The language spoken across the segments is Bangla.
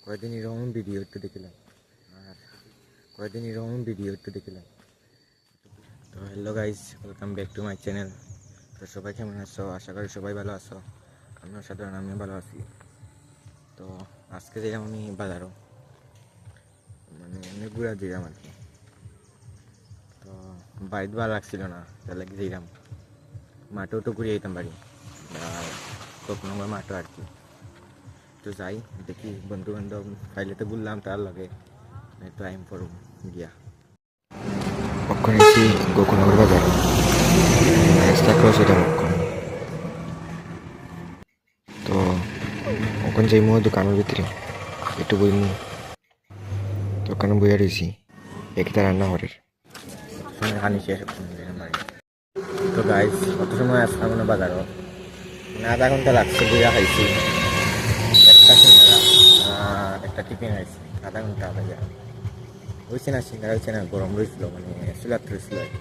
কয়েকদিন এরকম ভিডিও একটু দেখিলাম আর তো hello guys, welcome back to my channel. তো সবাই কেমন আছো? আশা করি সবাই ভালো আছো। আমিও ভালো আছি। তো আজকে যেলাম আমি বাজারও, মানে অনেক ঘুরা দিলাম আর কি। তো বাড়িতে ভালো লাগছিল না, তার লাগে দিলাম মাঠেও তো ঘুরে যেতাম বাড়ি, আর কখনো মাঠও আর কি। তো যাই দেখি বন্ধু বান্ধব ফাইলে তো বললাম তার লগে তো আইম ফরম গিয়া পক্ষণ এসি গোকুলনগর বাজার রাস্তা ক্রস এটা পক্ষণ। তো ওখানে যাই মো দোকানের ভিতরে একটু বইমু, দোকানে বইয়া রয়েছি একটা রান্না ঘরের হানি শেষ। তো গাইস কত সময় আসলাম না বাজারও, মানে আধা ঘন্টা লাগছে। বইয়া খাইছি একটা সিঙ্গারা, একটা টিফিন খাইছি, আধা ঘন্টা বাজা হয়েছে না। সিঙ্গারা হয়েছে না, গরম রয়েছিল, মানে চুলাত রয়েছিল আর কি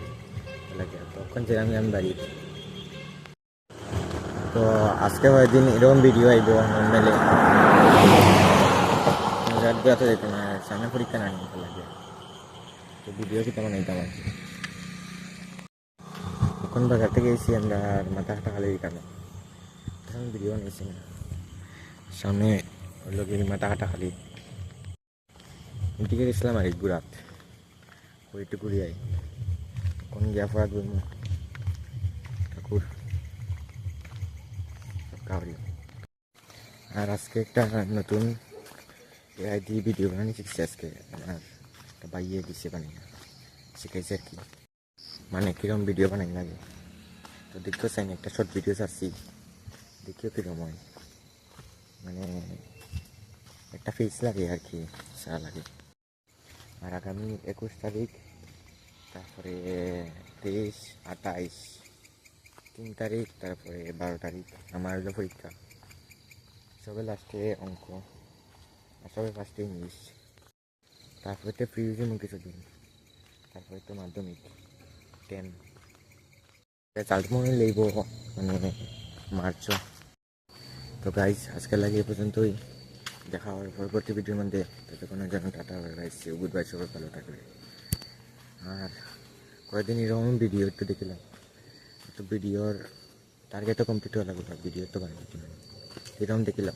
লাগে। তখন যে আমি বাড়ি। তো আজকে কয়েকদিন এরকম ভিডিও আইব নর্মালি, রাত বেড়াতে যেত না, সামনে পরীক্ষা না নিতে লাগে। তো ভিডিও কি তেমন নিতাম আর কি। এখন বাজার থেকে এসেছি আমরা, আর মাথা হাঁটা খালি কারণে তখন ভিডিও নিয়েছি না। সামনে হইলো কি মাথা হাঁটা খালি এদিকে গেছিলাম আর ঘুরাত একটু ঘুরি আই। কোন গিয়া পড়া ঘুরবো ঠাকুর কাউরি। আর আজকে একটা নতুন এআই দিয়ে ভিডিও বানানি শিখছি আজকে। আর একটা বাইয়ে দিচ্ছে বানিয়ে শিখাইছে আর কি, মানে কিরকম ভিডিও বানাই লাগে। তো দেখতেও চাই একটা শর্ট ভিডিও ছাড়ছি, দেখিও কিরকম হয়, মানে একটা ফেস লাগে আর কি, সারা লাগে। আর আগামী 21 তারিখ, তারপরে 23, 28, 3 তারিখ, তারপরে 12 তারিখ আমার হলো পরীক্ষা। সবে লাস্টে অঙ্ক, আর সবে ফার্স্টে ইংলিশ, তারপরে তো প্রি ইউজি কিছুদিন, তারপরে তো মাধ্যমিক 10 রেজাল্ট মনে লইব মানে মার্চ। তো গাইস আজকে লাগে এ পর্যন্তই, দেখা হবে পরবর্তী ভিডিওর মধ্যে। ততক্ষণের জন্য টাটা, গাইস, গুড বাই, সবাই ভালো থাকবে। আর কয়েকদিন এরকম ভিডিও একটু দেখিলাম, তো ভিডিওর টার্গেটও কমপ্লিট হয়ে লাগবে, ভিডিও তো বানিয়ে এরকম দেখিলাম।